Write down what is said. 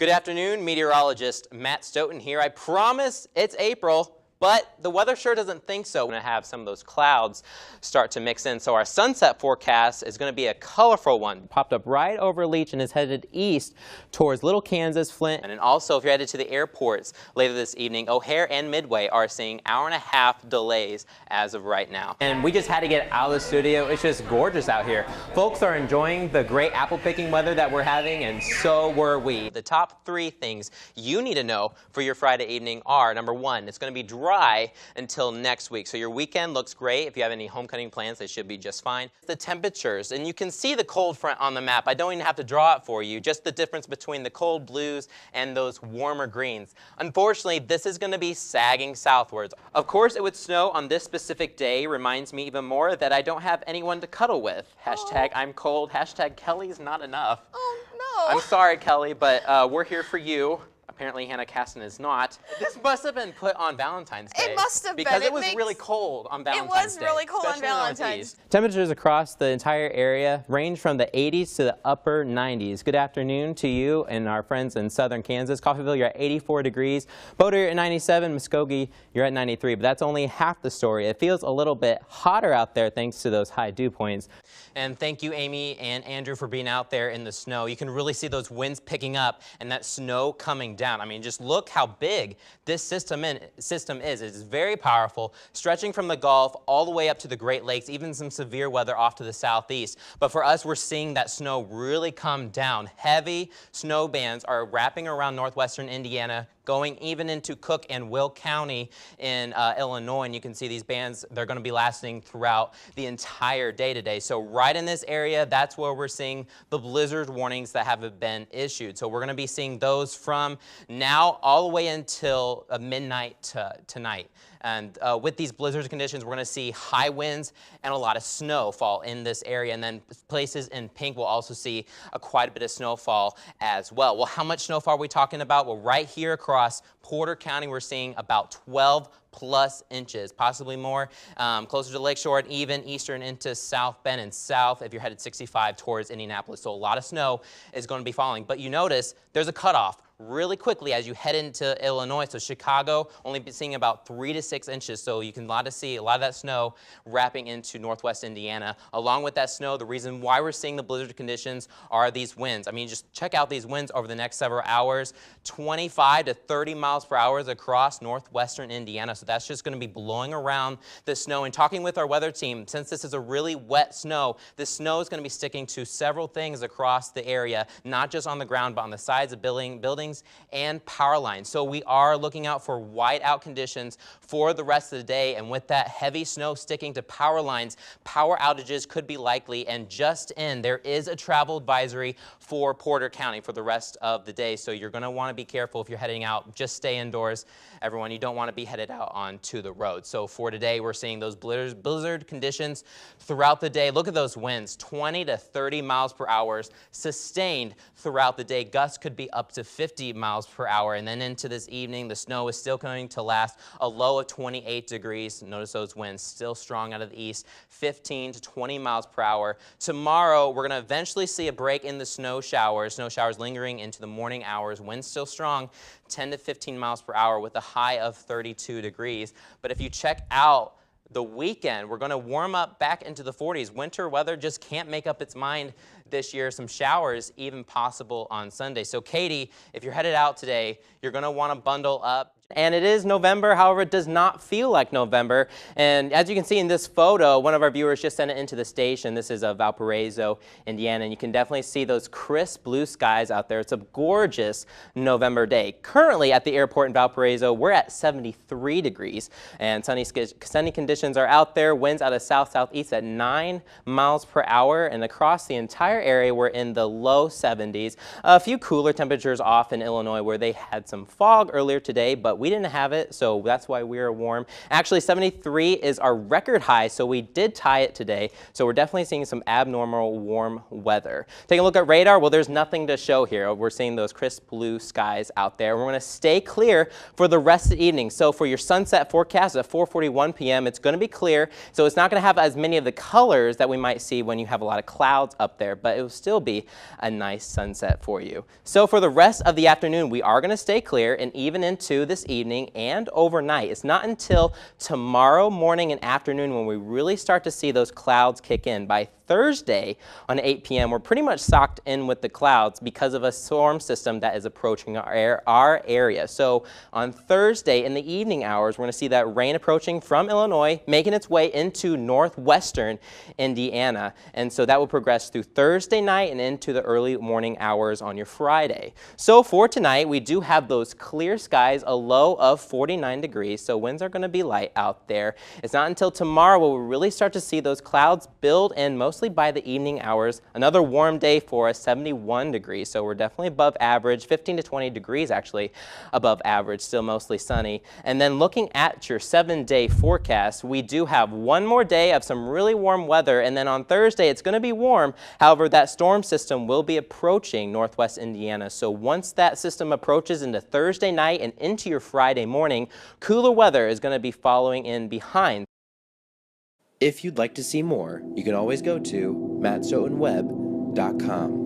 Good afternoon, meteorologist Matt Stoughton here. I promise it's April, but the weather sure doesn't think so. We're going to have some of those clouds start to mix in. So our sunset forecast is going to be a colorful one. Popped up right over Leech and is headed east towards Little Kansas, Flint. And also, if you're headed to the airports later this evening, O'Hare and Midway are seeing hour-and-a-half delays as of right now. And we just had to get out of the studio. It's just gorgeous out here. Folks are enjoying the great apple picking weather that we're having, and so were we. The top 3 things you need to know for your Friday evening are, number 1, it's going to be dry until next week. So your weekend looks great. If you have any homecoming plans, they should be just fine. The temperatures, and you can see the cold front on the map. I don't even have to draw it for you, just the difference between the cold blues and those warmer greens. Unfortunately, this is going to be sagging southwards. Of course, it would snow on this specific day. Reminds me even more that I don't have anyone to cuddle with. Hashtag I'm cold. Hashtag Kelly's not enough. Oh, no. I'm sorry, Kelly, but we're here for you. Apparently Hannah Caston is not. This must have been put on Valentine's Day. It must have been. Because it was really cold on Valentine's Day. It was really cold on Valentine's. Temperatures across the entire area range from the 80s to the upper 90s. Good afternoon to you and our friends in southern Kansas. Coffeyville, you're at 84 degrees. Boulder, you're at 97. Muskogee, you're at 93. But that's only half the story. It feels a little bit hotter out there thanks to those high dew points. And thank you, Amy and Andrew, for being out there in the snow. You can really see those winds picking up and that snow coming down. I mean, just look how big this system is. It's very powerful, stretching from the Gulf all the way up to the Great Lakes, even some severe weather off to the southeast. But for us, we're seeing that snow really come down. Heavy snow bands are wrapping around northwestern Indiana, going even into Cook and Will County in Illinois. And you can see these bands, they're going to be lasting throughout the entire day today. So right in this area, that's where we're seeing the blizzard warnings that have been issued. So we're going to be seeing those from now all the way until midnight tonight. And with these blizzard conditions, we're going to see high winds and a lot of snow fall in this area. And then places in pink will also see quite a bit of snowfall as well. Well, how much snowfall are we talking about? Well, right here across Porter County, we're seeing about 12+ inches, possibly more, closer to Lakeshore and even eastern into South Bend and south if you're headed 65 towards Indianapolis. So a lot of snow is going to be falling. But you notice there's a cutoff really quickly as you head into Illinois. So Chicago only seeing about 3 to 6 inches. So you can see a lot of that snow wrapping into northwest Indiana. Along with that snow, the reason why we're seeing the blizzard conditions are these winds. I mean, just check out these winds over the next several hours, 25 to 30 miles per hour across northwestern Indiana. So that's just going to be blowing around the snow. And talking with our weather team, since this is a really wet snow, this snow is going to be sticking to several things across the area, not just on the ground, but on the sides of buildings and power lines. So we are looking out for whiteout conditions for the rest of the day. And with that heavy snow sticking to power lines, power outages could be likely. And just in, there is a travel advisory for Porter County for the rest of the day. So you're going to want to be careful if you're heading out. Just stay indoors, everyone. You don't want to be headed out onto the road. So for today, we're seeing those blizzard conditions throughout the day. Look at those winds, 20 to 30 miles per hour, sustained throughout the day. Gusts could be up to 50 miles per hour. And then into this evening, the snow is still going to last a low of 28 degrees. Notice those winds still strong out of the east, 15 to 20 miles per hour. Tomorrow, we're going to eventually see a break in the snow showers lingering into the morning hours. Winds still strong, 10 to 15 miles per hour with a high of 32 degrees. But if you check out the weekend, we're going to warm up back into the 40s. Winter weather just can't make up its mind this year. Some showers even possible on Sunday. So Katie, if you're headed out today, you're going to want to bundle up. And it is November, however, it does not feel like November. And as you can see in this photo, one of our viewers just sent it into the station. This is of Valparaiso, Indiana, and you can definitely see those crisp blue skies out there. It's a gorgeous November day. Currently at the airport in Valparaiso, we're at 73 degrees, and sunny conditions are out there. Winds out of south-southeast at 9 miles per hour, and across the entire area, we're in the low 70s. A few cooler temperatures off in Illinois where they had some fog earlier today, but we didn't have it, so that's why we are warm. Actually, 73 is our record high, so we did tie it today. So we're definitely seeing some abnormal warm weather. Take a look at radar. Well, there's nothing to show here. We're seeing those crisp blue skies out there. We're going to stay clear for the rest of the evening. So for your sunset forecast at 4:41 p.m., it's going to be clear. So it's not going to have as many of the colors that we might see when you have a lot of clouds up there, but it will still be a nice sunset for you. So for the rest of the afternoon, we are going to stay clear and even into this evening and overnight. It's not until tomorrow morning and afternoon when we really start to see those clouds kick in. By Thursday on 8 p.m., we're pretty much socked in with the clouds because of a storm system that is approaching our area. So on Thursday in the evening hours, we're going to see that rain approaching from Illinois, making its way into northwestern Indiana. And so that will progress through Thursday night and into the early morning hours on your Friday. So for tonight, we do have those clear skies, a low of 49 degrees. So winds are going to be light out there. It's not until tomorrow where we really start to see those clouds build in, mostly by the evening hours. Another warm day for us, 71 degrees. So we're definitely above average, 15 to 20 degrees actually above average, still mostly sunny. And then looking at your 7-day forecast, we do have one more day of some really warm weather. And then on Thursday, it's going to be warm. However, that storm system will be approaching northwest Indiana. So once that system approaches into Thursday night and into your Friday morning, cooler weather is going to be following in behind. If you'd like to see more, you can always go to mattstoughtonweb.com.